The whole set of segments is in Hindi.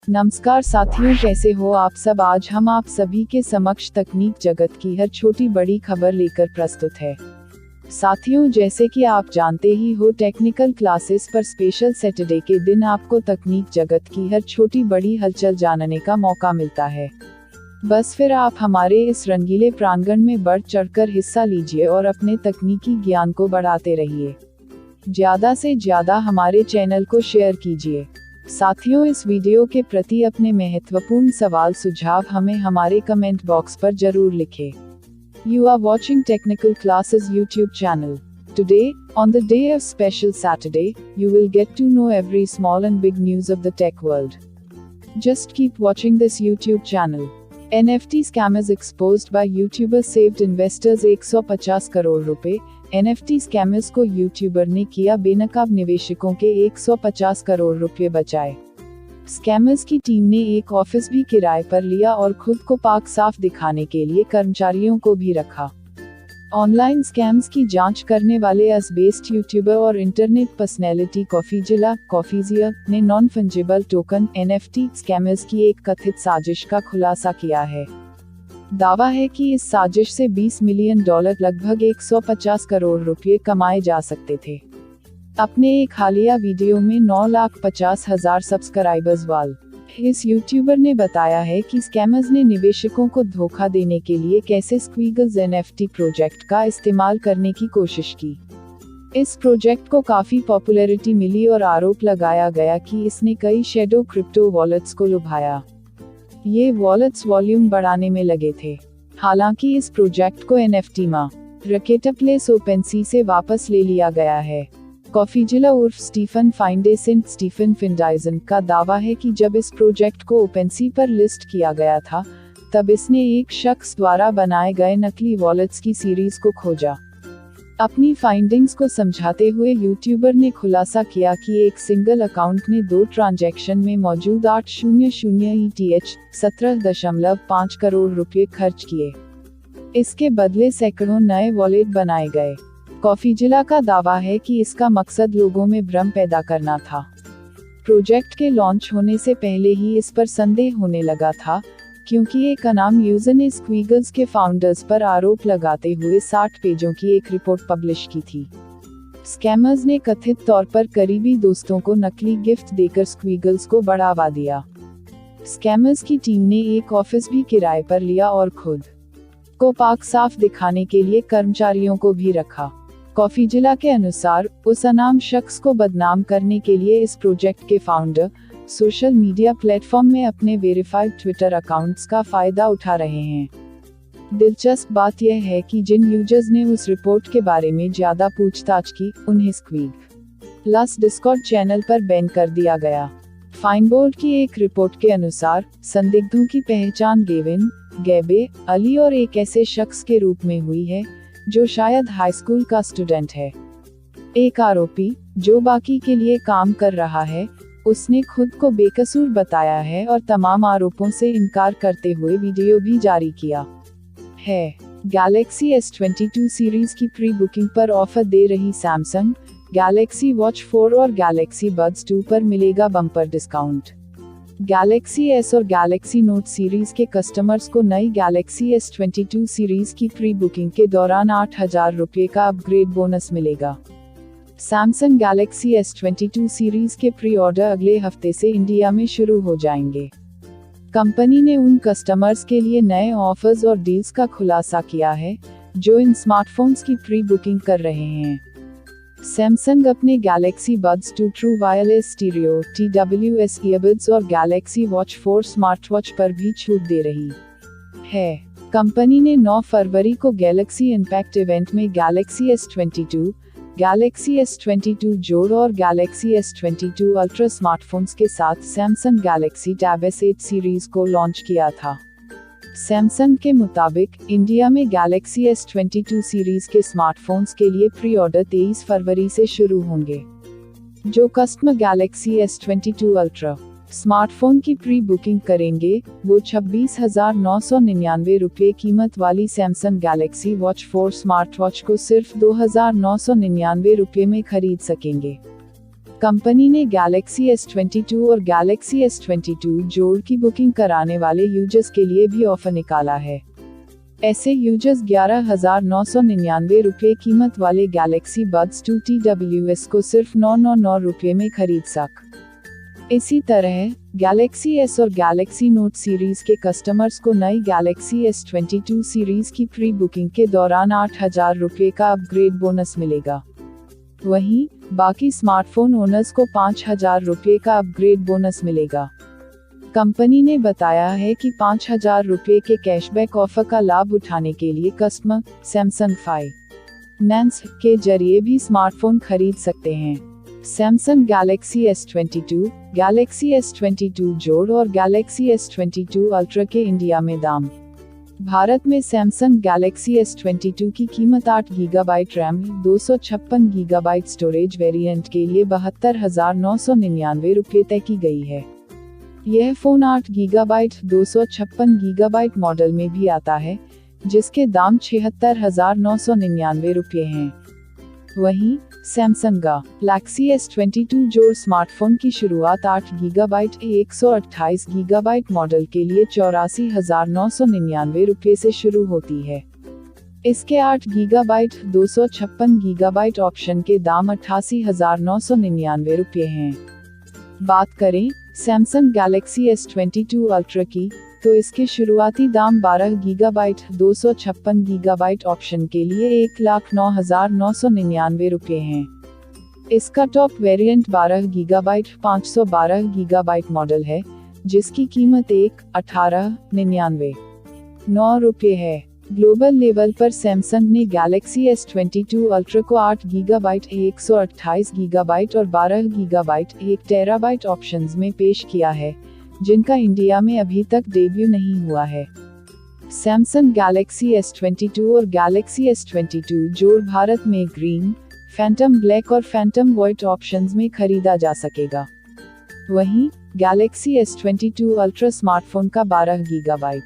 नमस्कार साथियों, कैसे हो आप सब। आज हम आप सभी के समक्ष तकनीक जगत की हर छोटी बड़ी खबर लेकर प्रस्तुत है। साथियों, जैसे कि आप जानते ही हो, टेक्निकल क्लासेस पर स्पेशल सैटरडे के दिन आपको तकनीक जगत की हर छोटी बड़ी हलचल जानने का मौका मिलता है। बस फिर आप हमारे इस रंगीले प्रांगण में बढ़ चढ़कर हिस्सा लीजिए और अपने तकनीकी ज्ञान को बढ़ाते रहिए। ज्यादा से ज्यादा हमारे चैनल को शेयर कीजिए। साथियों, इस वीडियो के प्रति अपने महत्वपूर्ण सवाल सुझाव हमें हमारे कमेंट बॉक्स पर जरूर लिखें। You are watching Technical Classes YouTube channel. Today, on the day of special Saturday, you will get to know every small and big news of the tech world. Just keep watching this YouTube channel. NFT scammers exposed by YouTuber saved investors 150 crore रुपए। NFT स्कैमर्स को यूट्यूबर ने किया बेनकाब, निवेशकों के 150 करोड़ रुपए बचाए। स्कैमर्स की टीम ने एक ऑफिस भी किराए पर लिया और खुद को पाक साफ दिखाने के लिए कर्मचारियों को भी रखा। ऑनलाइन स्कैम्स की जांच करने वाले अस बेस्ड यूट्यूबर और इंटरनेट पर्सनैलिटी कॉफीजिया ने non fungible token NFT scammers की एक कथित साजिश का खुलासा किया है। दावा है कि इस साजिश से $20 मिलियन लगभग 150 करोड़ रुपए कमाए जा सकते थे। अपने एक हालिया वीडियो में 9,50,000 सब्सक्राइबर्स वाले इस यूट्यूबर ने बताया है कि स्कैमर्स ने निवेशकों को धोखा देने के लिए कैसे स्क्विगल्स NFT प्रोजेक्ट का इस्तेमाल करने की कोशिश की। इस प्रोजेक्ट को काफी पॉपुलैरिटी मिली और आरोप लगाया गया कि इसने कई शैडो क्रिप्टो वॉलेट्स को लुभाया। ये वॉलेट्स वॉल्यूम बढ़ाने में लगे थे। हालांकि इस प्रोजेक्ट को NFT मार्केटप्लेस ओपनसी से वापस ले लिया गया है। कॉफीजिला उर्फ स्टीफन फिंडाइजन का दावा है कि जब इस प्रोजेक्ट को ओपनसी पर लिस्ट किया गया था, तब इसने एक शख्स द्वारा बनाए गए नकली वॉलेट्स की सीरीज को खोजा। अपनी फाइंडिंग्स को समझाते हुए यूट्यूबर ने खुलासा किया कि एक सिंगल अकाउंट ने 2 ट्रांजैक्शन में मौजूद 800 ETH 17.5 करोड़ रुपए खर्च किए। इसके बदले सैकड़ों नए वॉलेट बनाए गए। कॉफीजिला का दावा है कि इसका मकसद लोगों में भ्रम पैदा करना था। प्रोजेक्ट के लॉन्च होने से पहले ही इस पर संदेह होने लगा था, क्योंकि एक अनाम यूजर ने स्क्विगल्स के फाउंडर्स पर आरोप लगाते हुए 60 पेजों की एक रिपोर्ट पब्लिश की थी। स्कैमर्स ने कथित तौर पर करीबी दोस्तों को नकली गिफ्ट देकर स्क्विगल्स को बढ़ावा दिया। स्कैमर्स की टीम ने एक ऑफिस भी किराए पर लिया और खुद को पाक साफ दिखाने के लिए कर्मचारियों को भी रखा। कॉफीजिला के अनुसार, उस अनाम शख्स को बदनाम करने के लिए इस प्रोजेक्ट के फाउंडर सोशल मीडिया प्लेटफॉर्म में अपने वेरीफाइड ट्विटर अकाउंट्स का फायदा उठा रहे हैं। दिलचस्प बात यह है कि जिन यूजर्स ने उस रिपोर्ट के बारे में ज्यादा पूछताछ की, उन्हें स्क्विगल्स डिस्कॉर्ड चैनल पर बैन कर दिया गया। फाइनबोर्ड की एक रिपोर्ट के अनुसार, संदिग्धों की पहचान गैबे अली और एक ऐसे शख्स के रूप में हुई है जो शायद हाई स्कूल का स्टूडेंट है। एक आरोपी, जो बाकी के लिए काम कर रहा है, उसने खुद को बेकसूर बताया है और तमाम आरोपों से इनकार करते हुए वीडियो भी जारी किया है। गैलेक्सी S22 सीरीज की प्री बुकिंग पर ऑफर दे रही सैमसंग, गैलेक्सी वॉच 4 और गैलेक्सी बड्स 2 पर मिलेगा बम्पर डिस्काउंट। गैलेक्सी S और गैलेक्सी नोट सीरीज के कस्टमर्स को नई गैलेक्सी S22 सीरीज की प्री बुकिंग के दौरान 8,000 रुपए का अपग्रेड बोनस मिलेगा। सैमसंग गैलेक्सी S22 सीरीज के प्री ऑर्डर अगले हफ्ते से इंडिया में शुरू हो जाएंगे। कंपनी ने उन कस्टमर्स के लिए नए ऑफर्स और डील्स का खुलासा किया है जो इन स्मार्टफोन्स की प्री बुकिंग कर रहे हैं। सैमसंग अपने Galaxy buds 2 true wireless stereo TWS earbuds और गैलेक्सी वॉच 4 स्मार्टवॉच पर भी छूट दे रही है। कंपनी ने 9 फरवरी को गैलेक्सी इम्पैक्ट इवेंट में गैलेक्सी S22, गैलेक्सी S22 जोड़ और गैलेक्सी S22 अल्ट्रा स्मार्टफोन्स के साथ Samsung Galaxy tab S8 series को लॉन्च किया था। सैमसंग के मुताबिक, इंडिया में गैलेक्सी S22 सीरीज के स्मार्टफोन्स के लिए प्री ऑर्डर 23 फरवरी से शुरू होंगे। जो customer Galaxy S22 ultra smartphone की प्री बुकिंग करेंगे, वो 26,999 रुपये कीमत वाली सैमसंग गैलेक्सी वॉच 4 स्मार्टवॉच को सिर्फ 2,999 रुपये में खरीद सकेंगे। कंपनी ने गैलेक्सी S22 और गैलेक्सी S22 जोड़ की बुकिंग कराने वाले यूजर्स के लिए भी ऑफर निकाला है। ऐसे यूजर्स 11,999 रुपये कीमत वाले गैलेक्सी बड्स 2 TWS को सिर्फ 999 रुपये में खरीद सक। इसी तरह गैलेक्सी S और गैलेक्सी नोट सीरीज के कस्टमर्स को नई गैलेक्सी S22 सीरीज की प्री बुकिंग के दौरान 8,000 रुपये का अपग्रेड बोनस मिलेगा। वहीं बाकी स्मार्टफोन ओनर्स को 5,000 रुपये का अपग्रेड बोनस मिलेगा। कंपनी ने बताया है कि 5,000 रुपये के कैशबैक ऑफर का लाभ उठाने के लिए कस्टमर सैमसंग फाइनेंस के जरिए भी स्मार्टफोन खरीद सकते हैं। Samsung Galaxy S22, Galaxy S22 जोड़ और गैलेक्सी S22 अल्ट्रा के इंडिया में दाम। भारत में सैमसंग गैलेक्सी S22 की कीमत 8 GB RAM 256 GB storage variant के लिए 72,999 रुपये तय की गई है। यह फ़ोन 8 GB 256 GB मॉडल में भी आता है, जिसके दाम 76,999 रुपये हैं। वहीं सैमसंग गैलेक्सी S22 जोड़ स्मार्टफोन की शुरुआत 8 GB 128 GB मॉडल के लिए 84,999 रुपये से शुरू होती है। इसके 8 GB 256 GB ऑप्शन के दाम 88,999 रुपये हैं। बात करें सैमसंग गैलेक्सी S22 अल्ट्रा की, तो इसके शुरुआती दाम 12 GB 256 GB ऑप्शन के लिए 1,09,999 रुपये हैं। इसका top variant 12 GB 512 GB model है, जिसकी कीमत 1,18,999 रुपये है। ग्लोबल लेवल पर सैमसंग ने गैलेक्सी S22 अल्ट्रा को 8 GB 128 GB और 12 GB 1 TB ऑप्शंस में पेश किया है, जिनका इंडिया में अभी तक डेब्यू नहीं हुआ है। सैमसंग गैलेक्सी S22 और गैलेक्सी S22 जोड़ भारत में ग्रीन, फैंटम ब्लैक और फैंटम व्हाइट ऑप्शंस में खरीदा जा सकेगा। वहीं गैलेक्सी S22 अल्ट्रा स्मार्टफोन का 12 GB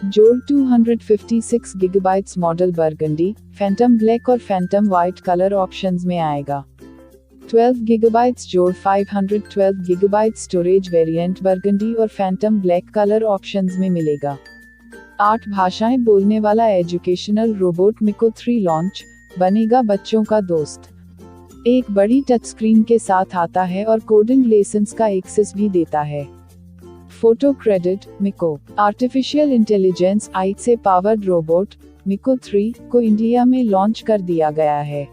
जोड़ 256 GB model burgundy, Phantom black और फैंटम व्हाइट कलर ऑप्शंस में आएगा। 12 GB जोड़ 512 GB स्टोरेज वेरिएंट बर्गंडी और फैंटम ब्लैक कलर ऑप्शंस में मिलेगा। 8 भाषाएं बोलने वाला एजुकेशनल रोबोट मिको 3 लॉन्च, बनेगा बच्चों का दोस्त। एक बड़ी टच स्क्रीन के साथ आता है और कोडिंग लेसन्स का एक्सेस भी देता है। Photo credit Miko artificial intelligence AI से पावर्ड रोबोट मिको 3 को इंडिया में लॉन्च कर दिया गया है।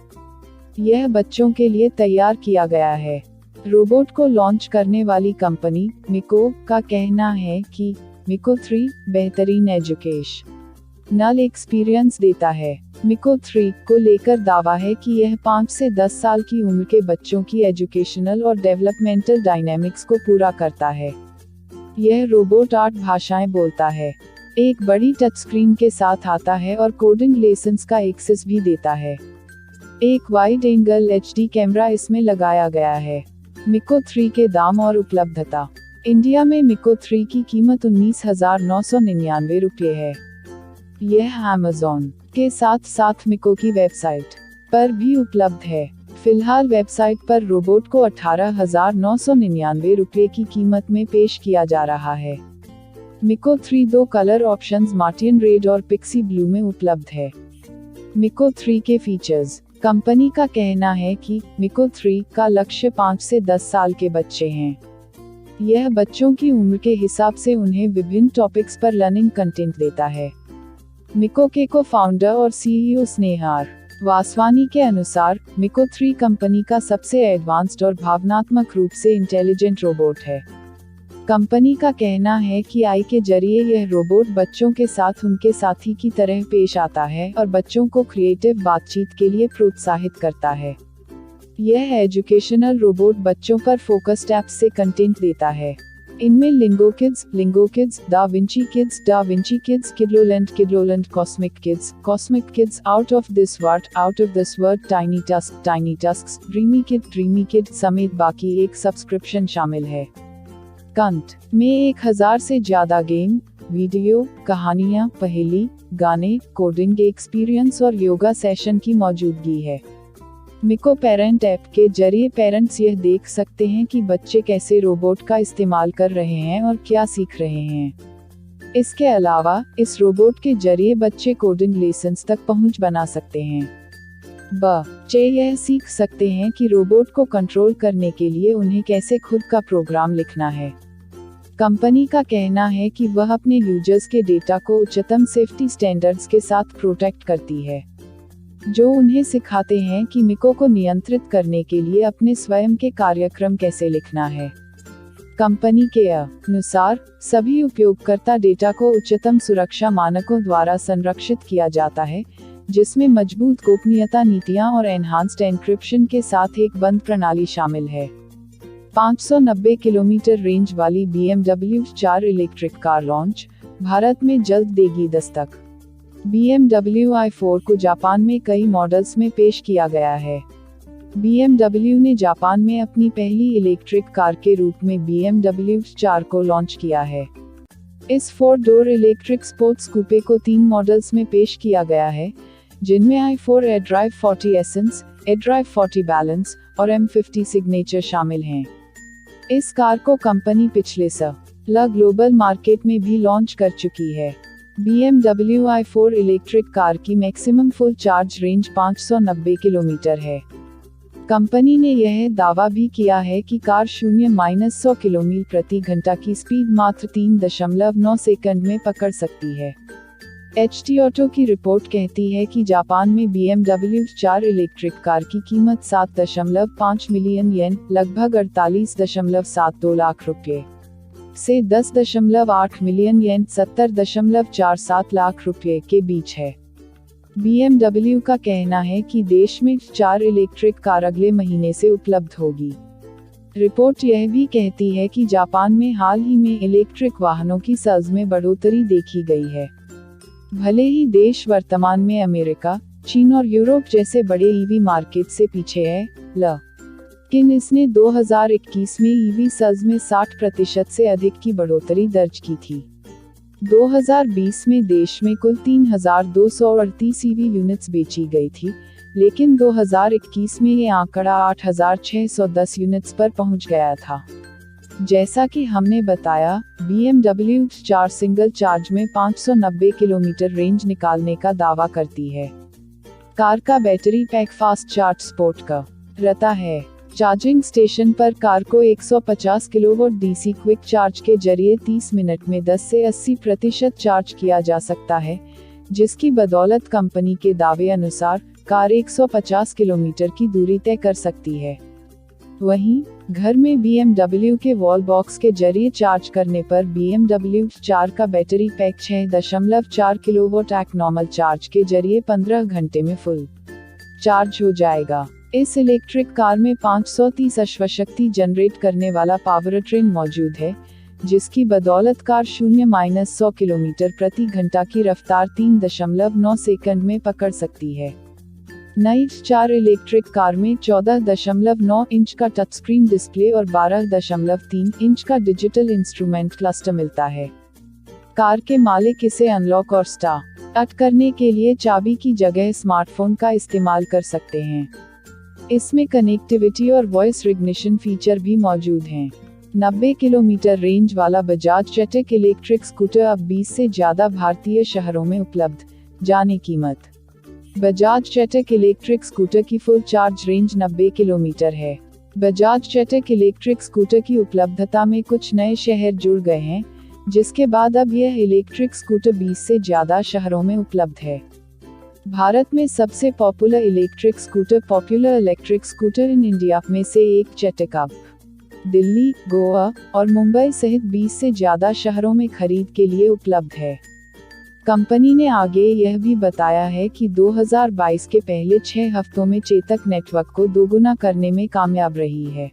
यह बच्चों के लिए तैयार किया गया है। रोबोट को लॉन्च करने वाली कंपनी मिको का कहना है कि मिको 3 बेहतरीन एजुकेशनल एक्सपीरियंस देता है। मिको 3 को लेकर दावा है कि यह 5 से 10 साल की उम्र के बच्चों की एजुकेशनल और डेवलपमेंटल डायनेमिक्स को पूरा करता है। यह रोबोट 8 भाषाएं बोलता है, एक बड़ी टच स्क्रीन के साथ आता है और कोडिंग लेसन्स का एक्सेस भी देता है। एक वाइड एंगल HD कैमरा इसमें लगाया गया है। मिको 3 के दाम और उपलब्धता। इंडिया में मिको 3 की कीमत 19,999 रुपये है। यह Amazon के साथ साथ मिको की वेबसाइट पर भी उपलब्ध है। फिलहाल वेबसाइट पर रोबोट को 18,999 रुपये की कीमत में पेश किया जा रहा है। मिको 3 2 कलर ऑप्शंस मार्टियन रेड और पिक्सी ब्लू में उपलब्ध है। मिको 3 के फीचर्स। कंपनी का कहना है कि मिको 3 का लक्ष्य 5 से 10 साल के बच्चे हैं। यह बच्चों की उम्र के हिसाब से उन्हें विभिन्न टॉपिक्स पर लर्निंग कंटेंट देता है। मिको के को फाउंडर और CEO स्नेहार वासवानी के अनुसार मिको 3 कंपनी का सबसे एडवांस्ड और भावनात्मक रूप से इंटेलिजेंट रोबोट है। कंपनी का कहना है कि AI के जरिए यह रोबोट बच्चों के साथ उनके साथी की तरह पेश आता है और बच्चों को क्रिएटिव बातचीत के लिए प्रोत्साहित करता है। यह एजुकेशनल रोबोट बच्चों पर फोकस्ड ऐप्स से कंटेंट देता है। इनमें Lingo Kids, Da Vinci Kids, Kidloland, Cosmic Kids, out of this world, Tiny Tusks, Dreamy Kid समेत बाकी एक सब्सक्रिप्शन शामिल है। कंट में 1000 से ज्यादा गेम, वीडियो, कहानियां, पहेली, गाने, कोडिंग एक्सपीरियंस और योगा सेशन की मौजूदगी है। मिको पेरेंट ऐप के जरिए पेरेंट्स यह देख सकते हैं कि बच्चे कैसे रोबोट का इस्तेमाल कर रहे हैं और क्या सीख रहे हैं। इसके अलावा इस रोबोट के जरिए बच्चे कोडिंग लेसन्स तक पहुंच बना सकते हैं। बच्चे यह सीख सकते हैं कि रोबोट को कंट्रोल करने के लिए उन्हें कैसे खुद का प्रोग्राम लिखना है। कंपनी का कहना है कि वह अपने यूजर्स के डेटा को उच्चतम सेफ्टी स्टैंडर्ड्स के साथ प्रोटेक्ट करती है, जो उन्हें सिखाते हैं कि मिको को नियंत्रित करने के लिए अपने स्वयं के कार्यक्रम कैसे लिखना है। कंपनी के अनुसार सभी उपयोगकर्ता डेटा को उच्चतम सुरक्षा मानकों द्वारा संरक्षित किया जाता है, जिसमें मजबूत गोपनीयता नीतियां और एनहांस्ड एन्क्रिप्शन के साथ एक बंद प्रणाली शामिल है। 590 किलोमीटर रेंज वाली BMW 4 electric car launch Bharat में जल्द देगी दस्तक। BMW i4 को जापान में कई मॉडल्स में पेश किया गया है। BMW ने जापान में अपनी पहली इलेक्ट्रिक कार के रूप में BMW 4 को लॉन्च किया है। इस 4 डोर इलेक्ट्रिक स्पोर्ट्स कूपे को 3 मॉडल्स में पेश किया गया है, जिनमें i4 एड्राइव 40 एसेंस, एड्राइव 40 बैलेंस और M50 सिग्नेचर शामिल हैं। इस कार को कंपनी पिछले साल ग्लोबल मार्केट में भी लॉन्च कर चुकी है। BMW i4 इलेक्ट्रिक कार की maximum full charge range 590 kilometre है। कंपनी ने यह दावा भी किया है कि कार 0-100 किलोमीटर प्रति घंटा की स्पीड मात्र 3.9 सेकंड में पकड़ सकती है। HT ऑटो की रिपोर्ट कहती है कि जापान में BMW 4 इलेक्ट्रिक कार की कीमत 7.5 मिलियन येन, लगभग 48.72 लाख रुपये से 10.8 मिलियन येन, 70.47 लाख रुपये के बीच है। BMW का कहना है कि देश में 4 इलेक्ट्रिक कार अगले महीने से उपलब्ध होगी। रिपोर्ट यह भी कहती है कि जापान में हाल ही में इलेक्ट्रिक वाहनों की सेल्स में बढ़ोतरी देखी गई है। भले ही देश वर्तमान में अमेरिका, चीन और यूरोप जैसे बड़े ईवी मार्केट से पीछे है, लेकिन इसने 2021 में ईवी सेल्स में 60% से अधिक की बढ़ोतरी दर्ज की थी। 2020 में देश में कुल 3,238 ईवी यूनिट्स बेची गई थी, लेकिन 2021 में ये आंकड़ा 8,610 यूनिट्स पर पहुंच गया था। जैसा कि हमने बताया, BMW 4 सिंगल चार्ज में 590 किलोमीटर रेंज निकालने का दावा करती है। कार का battery pack fast charge support करता है। चार्जिंग स्टेशन पर कार को 150 किलोवाट DC क्विक चार्ज के जरिए 30 मिनट में 10 से 80% चार्ज किया जा सकता है, जिसकी बदौलत कंपनी के दावे अनुसार कार 150 किलोमीटर की दूरी तय कर सकती है। वहीं घर में BMW के वॉल बॉक्स के जरिए चार्ज करने पर BMW 4 का बैटरी पैक 6.4 किलोवाट एक नॉर्मल चार्ज के जरिए 15 घंटे में फुल चार्ज हो जाएगा। इस इलेक्ट्रिक कार में 530 अश्वशक्ति जनरेट करने वाला पावर ट्रेन मौजूद है, जिसकी बदौलत कार 0-100 किलोमीटर प्रति घंटा की रफ्तार 3.9 सेकंड में पकड़ सकती है। नई 4 इलेक्ट्रिक कार में 14.9 इंच का टच स्क्रीन डिस्प्ले और 12.3 इंच का डिजिटल इंस्ट्रूमेंट क्लस्टर मिलता है। कार के मालिक इसे अनलॉक और स्टार्ट करने के लिए चाबी की जगह स्मार्टफोन का इस्तेमाल कर सकते हैं। इसमें कनेक्टिविटी और वॉइस रिकग्निशन फीचर भी मौजूद हैं। 90 किलोमीटर रेंज वाला बजाज चेतक इलेक्ट्रिक स्कूटर अब 20 से ज्यादा भारतीय शहरों में उपलब्ध। जाने कीमत। बजाज चेतक इलेक्ट्रिक स्कूटर की फुल चार्ज रेंज 90 किलोमीटर है। बजाज चेतक इलेक्ट्रिक स्कूटर की उपलब्धता में कुछ नए शहर जुड़ गए हैं, जिसके बाद अब यह इलेक्ट्रिक स्कूटर 20 से ज्यादा शहरों में उपलब्ध है। भारत में सबसे popular electric scooter in India में से एक चेतक अब दिल्ली, गोवा और मुंबई सहित 20 से ज्यादा शहरों में खरीद के लिए उपलब्ध है। कंपनी ने आगे यह भी बताया है कि 2022 के पहले 6 हफ्तों में चेतक नेटवर्क को दोगुना करने में कामयाब रही है।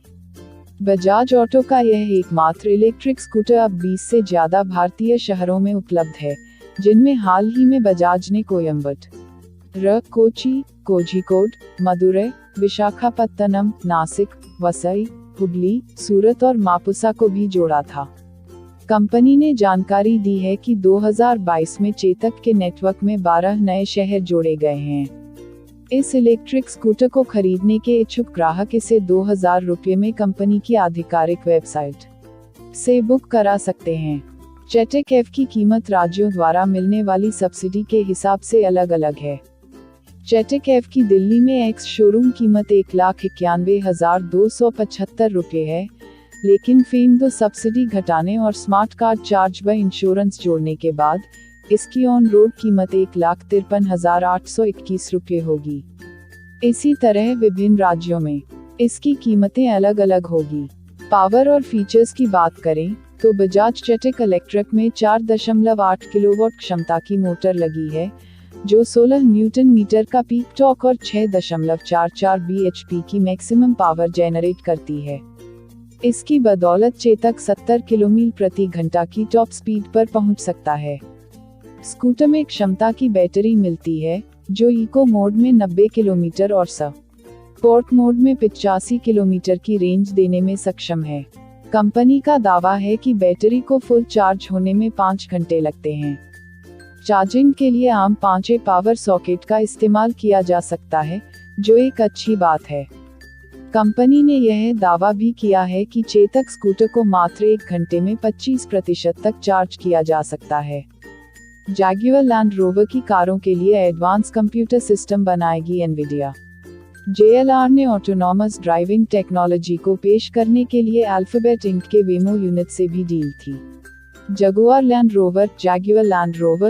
बजाज ऑटो का यह एकमात्र इलेक्ट्रिक स्कूटर अब 20 से ज्यादा भारतीय शहरों में उपलब्ध है, जिनमें हाल ही में बजाज ने कोयम्बटूर, कोची, कोझिकोड, मदुरै, विशाखापत्तनम, नासिक, वसई, हुबली, सूरत और मापुसा को भी जोड़ा था। कंपनी ने जानकारी दी है कि 2022 में चेतक के नेटवर्क में 12 नए शहर जोड़े गए हैं। इस इलेक्ट्रिक स्कूटर को खरीदने के इच्छुक ग्राहक इसे 2000 रुपये में कंपनी की आधिकारिक वेबसाइट से बुक करा सकते हैं। चेटेक एफ की कीमत राज्यों द्वारा मिलने वाली सब्सिडी के हिसाब से अलग अलग है। चेटेक एफ की दिल्ली में एक्स शोरूम कीमत 1,91,275 रुपये है, लेकिन फेम 2 सब्सिडी घटाने और स्मार्ट कार्ड चार्ज व इंश्योरेंस जोड़ने के बाद इसकी ऑन रोड कीमत 1,53,821 रुपये होगी। इसी तरह विभिन्न राज्यों में इसकी कीमतें अलग अलग होगी। पावर और फीचर्स की बात करें तो बजाज चेटेक इलेक्ट्रिक में 4.8 किलोवाट क्षमता की मोटर लगी है, जो 16 न्यूटन मीटर का पीक टॉर्क और 6.44 bhp की मैक्सिमम पावर जेनरेट करती है। इसकी बदौलत चेतक 70 किलोमीटर प्रति घंटा की टॉप स्पीड पर पहुंच सकता है। स्कूटर में क्षमता की बैटरी मिलती है, जो इको मोड में 90 किलोमीटर और स्पोर्ट मोड में 85 किलोमीटर की रेंज देने में सक्षम है। कंपनी का दावा है कि बैटरी को फुल चार्ज होने में 5 घंटे लगते हैं। चार्जिंग के लिए आम 5A पावर सॉकेट का इस्तेमाल किया जा सकता है, जो एक अच्छी बात है। कंपनी ने यह दावा भी किया है कि चेतक स्कूटर को मात्र 1 घंटे में 25% तक चार्ज किया जा सकता है। जैगुआर लैंड रोवर की कारों के लिए एडवांस कंप्यूटर सिस्टम बनाएगी एनवीडिया। JLR ने ऑटोनॉमस ड्राइविंग टेक्नोलॉजी को पेश करने के लिए अल्फाबेट इंक के वेमो यूनिट से भी डील थी। जैगुआर लैंड रोवर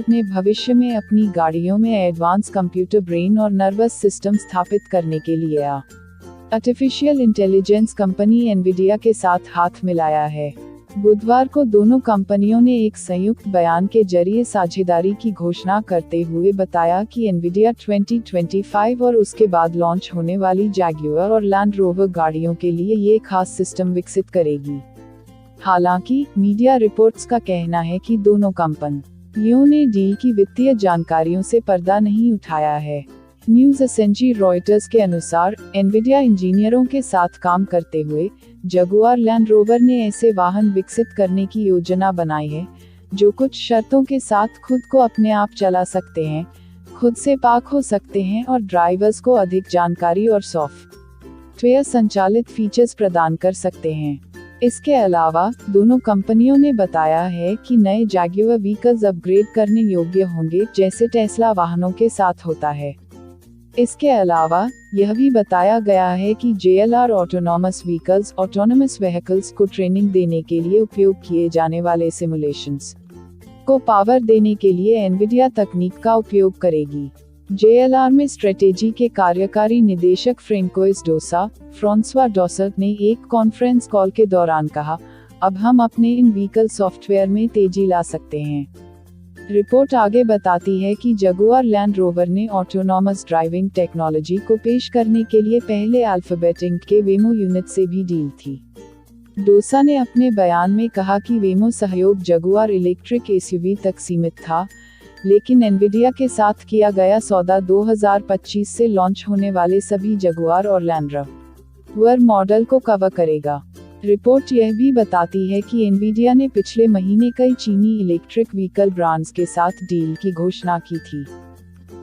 ने भविष्य में अपनी गाड़ियों में एडवांस कंप्यूटर ब्रेन और नर्वस सिस्टम स्थापित करने के लिए आर्टिफिशियल इंटेलिजेंस कंपनी एनवीडिया के साथ हाथ मिलाया है। बुधवार को दोनों कंपनियों ने एक संयुक्त बयान के जरिए साझेदारी की घोषणा करते हुए बताया कि एनवीडिया 2025 और उसके बाद लॉन्च होने वाली जैगुआर और लैंड रोवर गाड़ियों के लिए ये खास सिस्टम विकसित करेगी। हालांकि मीडिया रिपोर्ट्स का कहना है कि दोनों कंपनियों ने डील की वित्तीय जानकारियों से पर्दा नहीं उठाया है। न्यूज एजेंसी रॉयटर्स के अनुसार एनवीडिया इंजीनियरों के साथ काम करते हुए जैगुआर लैंड रोवर ने ऐसे वाहन विकसित करने की योजना बनाई है, जो कुछ शर्तों के साथ खुद को अपने आप चला सकते हैं, खुद से पार्क हो सकते हैं और ड्राइवर्स को अधिक जानकारी और सॉफ्टवेयर संचालित फीचर्स प्रदान कर सकते हैं। इसके अलावा दोनों कंपनियों ने बताया है कि नए जैगुआर व्हीकल्स अपग्रेड करने योग्य होंगे, जैसे टेस्ला वाहनों के साथ होता है। इसके अलावा यह भी बताया गया है कि JLR ऑटोनॉमस व्हीकल्स को ट्रेनिंग देने के लिए उपयोग किए जाने वाले सिमुलेशंस को पावर देने के लिए एनवीडिया तकनीक का उपयोग करेगी। JLR में स्ट्रेटेजी के कार्यकारी निदेशक फ्रांसवा डॉसर्ट ने एक कॉन्फ्रेंस कॉल के दौरान कहा, अब हम अपने इन व्हीकल सॉफ्टवेयर में तेजी ला सकते हैं। रिपोर्ट आगे बताती है कि जैगुआर लैंड रोवर ने ऑटोनॉमस ड्राइविंग टेक्नोलॉजी को पेश करने के लिए पहले अल्फाबेट इंक के वेमो यूनिट से भी डील थी। डोसा ने अपने बयान में कहा कि वेमो सहयोग जैगुआर इलेक्ट्रिक SUV तक सीमित था, लेकिन एनवीडिया के साथ किया गया सौदा 2025 से लॉन्च होने वाले सभी जैगुआर और लैंड रोवर मॉडल को कवर करेगा। रिपोर्ट यह भी बताती है कि एनवीडिया ने पिछले महीने कई चीनी इलेक्ट्रिक व्हीकल ब्रांड्स के साथ डील की घोषणा की थी।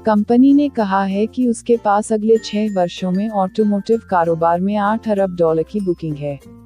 कंपनी ने कहा है कि उसके पास अगले 6 वर्षों में ऑटोमोटिव कारोबार में $8 अरब की बुकिंग है।